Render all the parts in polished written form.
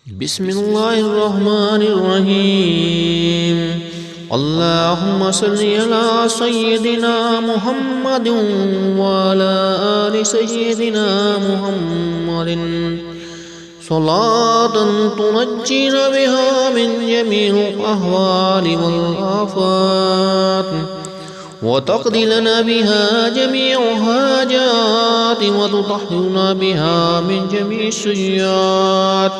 بسم الله الرحمن الرحيم. اللهم صل على سيدنا محمد وعلى آل سيدنا محمد صلاة تنجينا بها من جميع الأهوال والآفات، وتقضي لنا بها جميع الحاجات، وتطهرنا بها من جميع السيئات،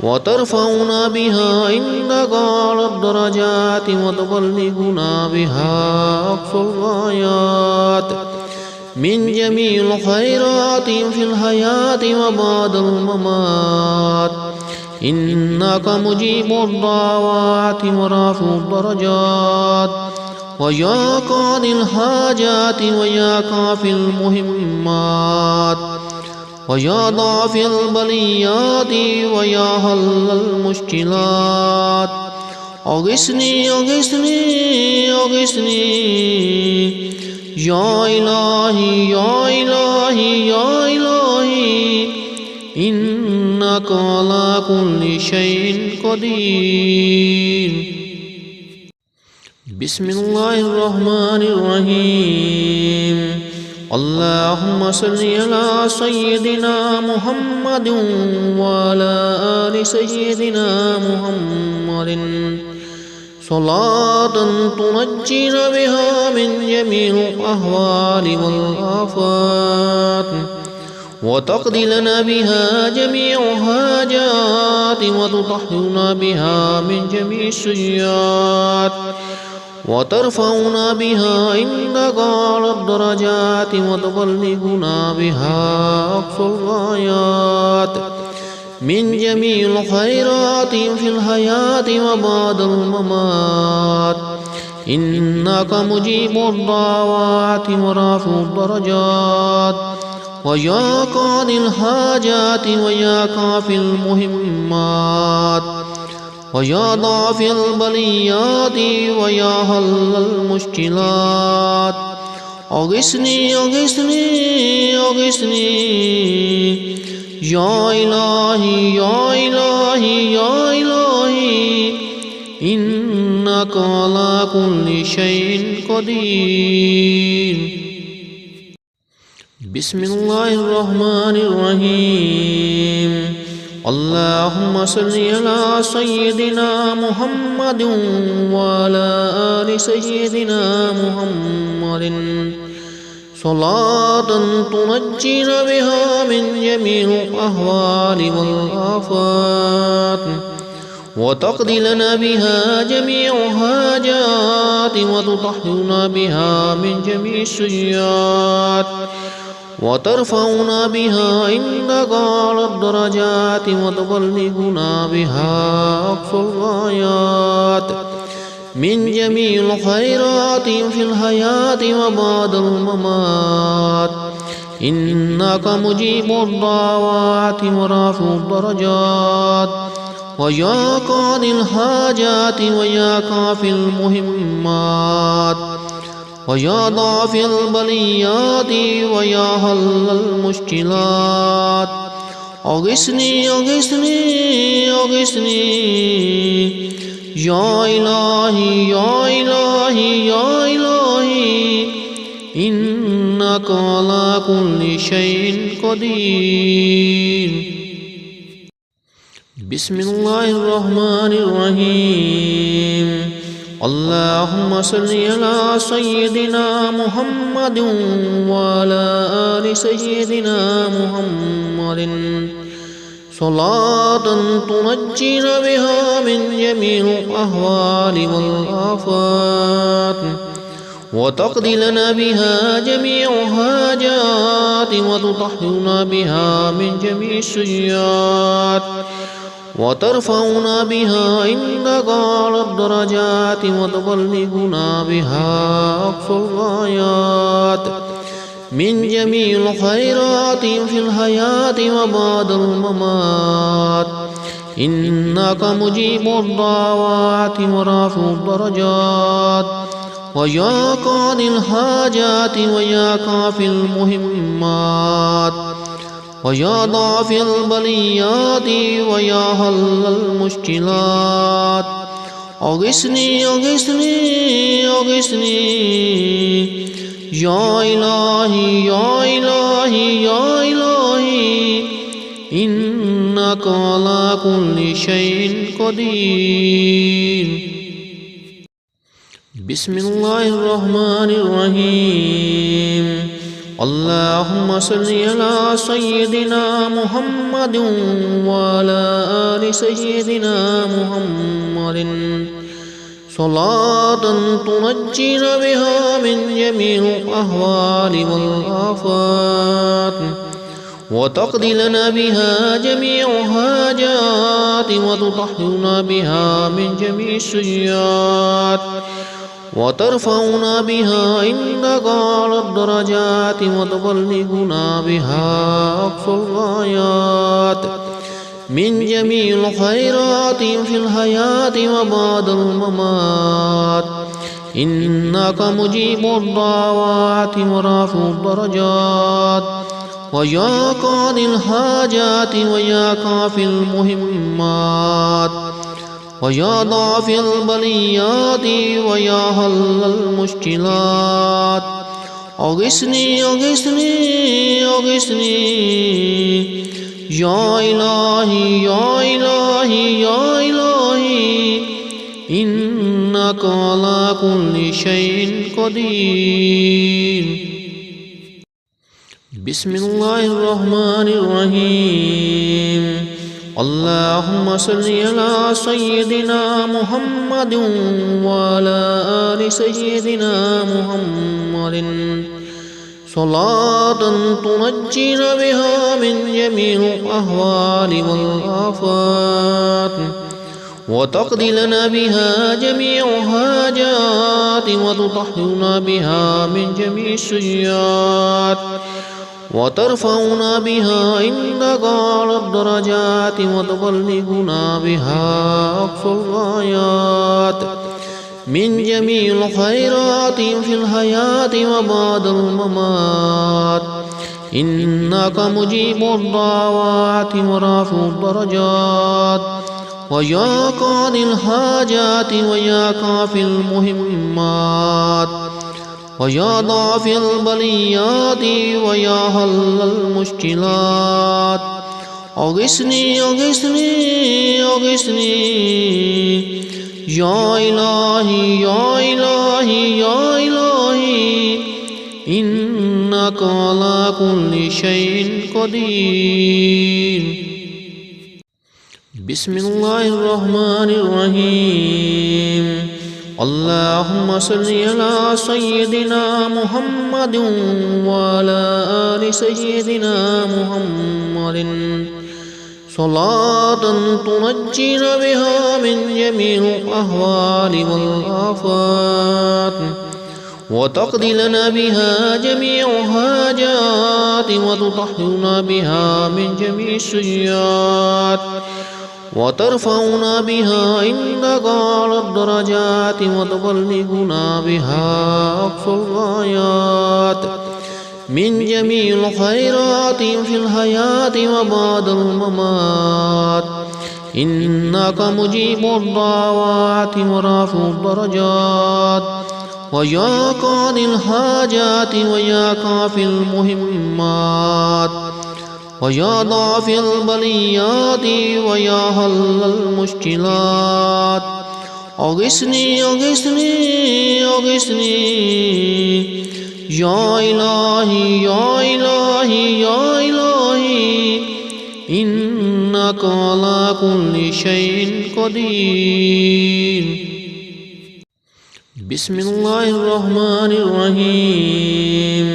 وترفعنا بها عندك أعلى الدرجات، وتبلغنا بها أقصى الغايات من جميع الخيرات في الحياة وبعد الممات، إنك مجيب الدعوات ورافع الدرجات، ويا قاضي الحاجات، ويا كافي المهمات، ويا ضافي البليات، ويا حل المشكلات. أغثني أغثني أغثني يا إلهي يا إلهي يا إلهي، إنك على كل شيء قدير. بسم الله الرحمن الرحيم. اللهم صل على سيدنا محمد وعلى آل سيدنا محمد صلاة تنجينا بها من جميع الأهوال والآفات، وتقضي لنا بها جميع الحاجات، وتطهرنا بها من جميع السيئات، وترفعنا بها عندك أعلى الدرجات، وتبلغنا بها أقصى الغايات من جميع الخيرات في الحياة وبعد الممات، إنك مجيب الدعوات ورافع الدرجات، ويا قاضي الحاجات، ويا كافي المهمات، ويا ضافي البليات، ويا حل المشكلات. أغثني أغثني أغثني يا إلهي يا إلهي يا إلهي، إنك على كل شيء قدير. بسم الله الرحمن الرحيم. اللهم صل على سيدنا محمد وعلى آل سيدنا محمد صلاة تنجينا بها من جميع الأهوال والآفات، وتقضي لنا بها جميع الحاجات، وتطهرنا بها من جميع السيئات، وترفعنا بها عندك أعلى الدرجات، وتبلغنا بها أقصى الغايات من جميع الخيرات في الحياة وبعد الممات، إنك مجيب الدعوات ورافع الدرجات، ويا قاضي الحاجات، ويا كافي المهمات، ويا ضافي البليات، ويا حل المشكلات. أغثني أغثني أغثني يا إلهي يا إلهي يا إلهي، إنك على كل شيء قدير. بسم الله الرحمن الرحيم. اللهم صل على سيدنا محمد وعلى آل سيدنا محمد صلاة تنجينا بها من جميع الأهوال والآفات، وتقضي لنا بها جميع الحاجات، وتطهرنا بها من جميع السيئات، وترفعنا بها عندك أعلى الدرجات، وتبلغنا بها أقصى الغايات من جميع الخيرات في الحياة وبعد الممات، إنك مجيب الدعوات ورافع الدرجات، ويا قاضي الحاجات، ويا كافي المهمات، ويا ضافي البليات ويا حل المشكلات أغثني أغثني أغثني يا إلهي يا إلهي يا إلهي إنك على كل شيء قدير. بسم الله الرحمن الرحيم. اللهم صل على سيدنا محمد وعلى آل سيدنا محمد صلاة تنجينا بها من جميع الأهوال والآفات وتقضي لنا بها جميع حاجات وتطهرنا بها من جميع السيئات وترفعنا بها عندك على الدرجات وتبلغنا بها أقصى الغايات من جميع الخيرات في الحياة وبعد الممات إنك مجيب الدعوات ورافع الدرجات ويا قاضي الحاجات ويا كافي المهمات ويا ضافي البليات ويا حل المشكلات أغثني أغثني أغثني يا إلهي يا إلهي يا إلهي إنك على كل شيء قدير. بسم الله الرحمن الرحيم. اللهم صل على سيدنا محمد وعلى آل سيدنا محمد صلاة تنجينا بها من جميع الأهوال والآفات وتقضي لنا بها جميع حاجات وتطهرنا بها من جميع السيئات وترفعنا بها عندك على الدرجات وتبلغنا بها أقصى الغايات من جميع الخيرات في الحياة وبعد الممات إنك مجيب الدعوات ورافع الدرجات ويا قاضي الحاجات ويا كافي المهمات ويا ضافي البليات ويا حل المشكلات أغثني أغثني أغثني يا إلهي يا إلهي يا إلهي إنك على كل شيء قدير. بسم الله الرحمن الرحيم. اللهم صل على سيدنا محمد وعلى آل سيدنا محمد صلاة تنجينا بها من جميع الأهوال والآفات وتقضي لنا بها جميع حاجات وتطهرنا بها من جميع السيئات وترفعنا بها عندك على الدرجات وتبلغنا بها أقصى الغايات من جميع الخيرات في الحياة وبعد الممات إنك مجيب الدعوات ورافع الدرجات ويا قاضي الحاجات ويا كافي المهمات ويا ضافي البليات ويا حل المشكلات أغثني أغثني أغثني يا إلهي يا إلهي يا إلهي إنك على كل شيء قدير. بسم الله الرحمن الرحيم.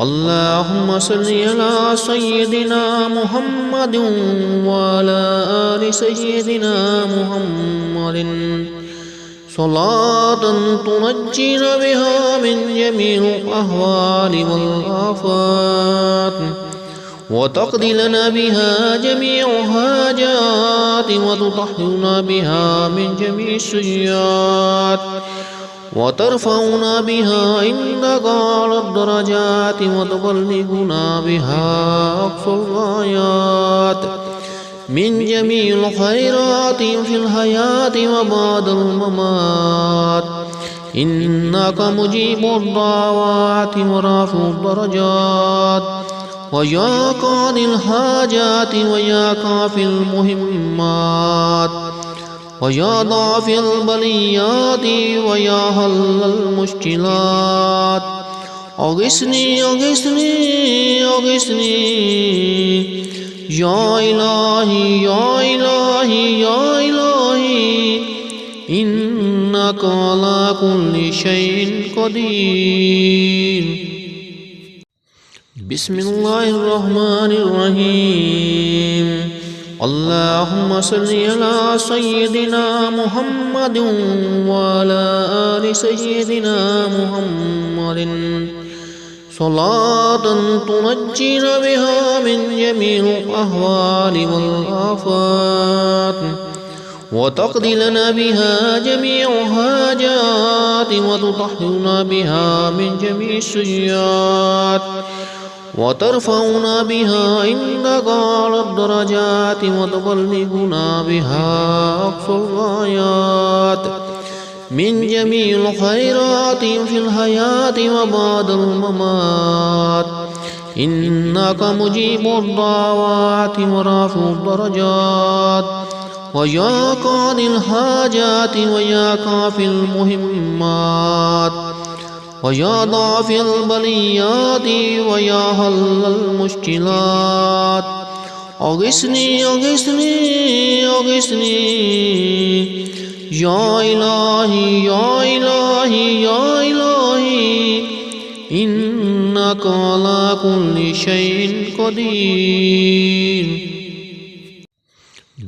اللهم صل على سيدنا محمد وعلى آل سيدنا محمد صلاة تنجينا بها من جميع الأهوال والآفات وتقضي لنا بها جميع حاجات وتطهرنا بها من جميع السيئات وترفعنا بها عندك أعلى الدرجات وتبلغنا بها أقصى الغايات من جميع الخيرات في الحياة وبعد الممات. إنك مجيب الدعوات ورافع الدرجات ويا قاضي الحاجات ويا كافي المهمات ويا ضافي البليات ويا حل المشكلات. أغثني أغثني أغثني يا إلهي يا إلهي يا إلهي إنك على كل شيء قدير. بسم الله الرحمن الرحيم. اللهم صل على سيدنا محمد وعلى آل سيدنا محمد صلاة تنجينا بها من جميع الأهوال والآفات وتقضي لنا بها جميع حاجات وتطهرنا بها من جميع السيئات وترفعنا بها عندك أعلى الدرجات وتبلغنا بها أقصى الغايات من جميع الخيرات في الحياة وبعد الممات. إنك مجيب الدعوات ورافع الدرجات ويا قاضي الحاجات ويا كافي المهمات ويا ضافي البليات ويا حل المشكلات. أغثني أغثني أغثني يا إلهي يا إلهي يا إلهي إنك على كل شيء قدير.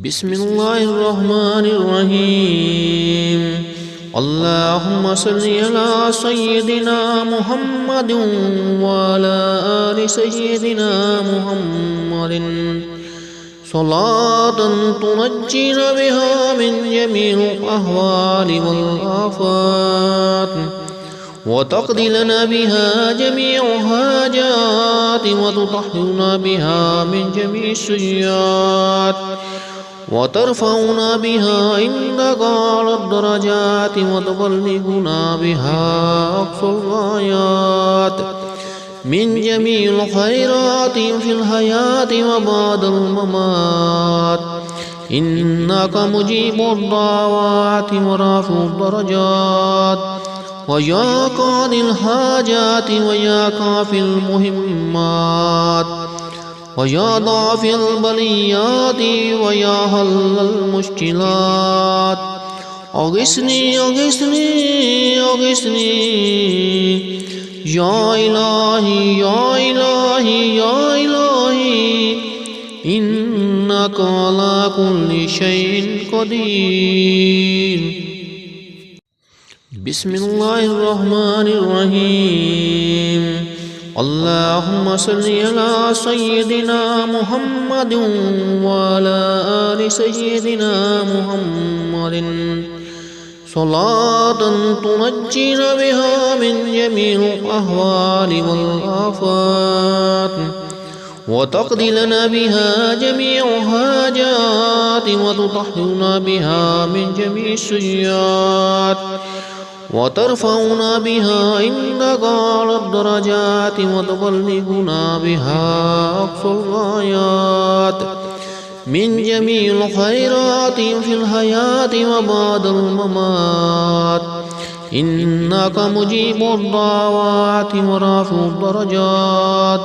بسم الله الرحمن الرحيم. اللهم صل على سيدنا محمد وعلى آل سيدنا محمد صلاة تنجينا بها من جميع الأهوال والآفات وتقضي لنا بها جميع حاجات وتطهرنا بها من جميع السيئات وترفعنا بها عندك أعلى الدرجات وتبلغنا بها أقصى الغايات من جميع الخيرات في الحياة وبعد الممات. إنك مجيب الدعوات ورافع الدرجات ويا قاضي الحاجات ويا كافي المهمات ويا ضافي البليات ويا حل المشكلات. أغثني أغثني أغثني يا إلهي يا إلهي يا إلهي إنك على كل شيء قدير. بسم الله الرحمن الرحيم. اللهم صل على سيدنا محمد وعلى آل سيدنا محمد صلاة تنجينا بها من جميع الأهوال والآفات وتقضي لنا بها جميع حاجات وتطهرنا بها من جميع السيئات وترفعنا بها عندك أعلى الدرجات وتبلغنا بها أقصى الغايات من جميع الخيرات في الحياة وبعد الممات. إنك مجيب الدعوات ورافع الدرجات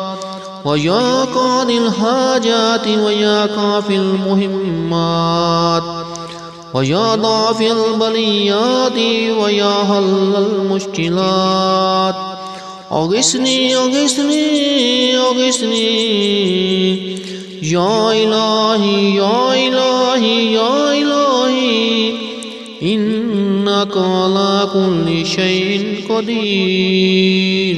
ويا قاضي الحاجات ويا كافي المهمات ويا ضافي البليات ويا حل المشكلات. أغثني أغثني أغثني يا إلهي يا إلهي يا إلهي إنك على كل شيء قدير.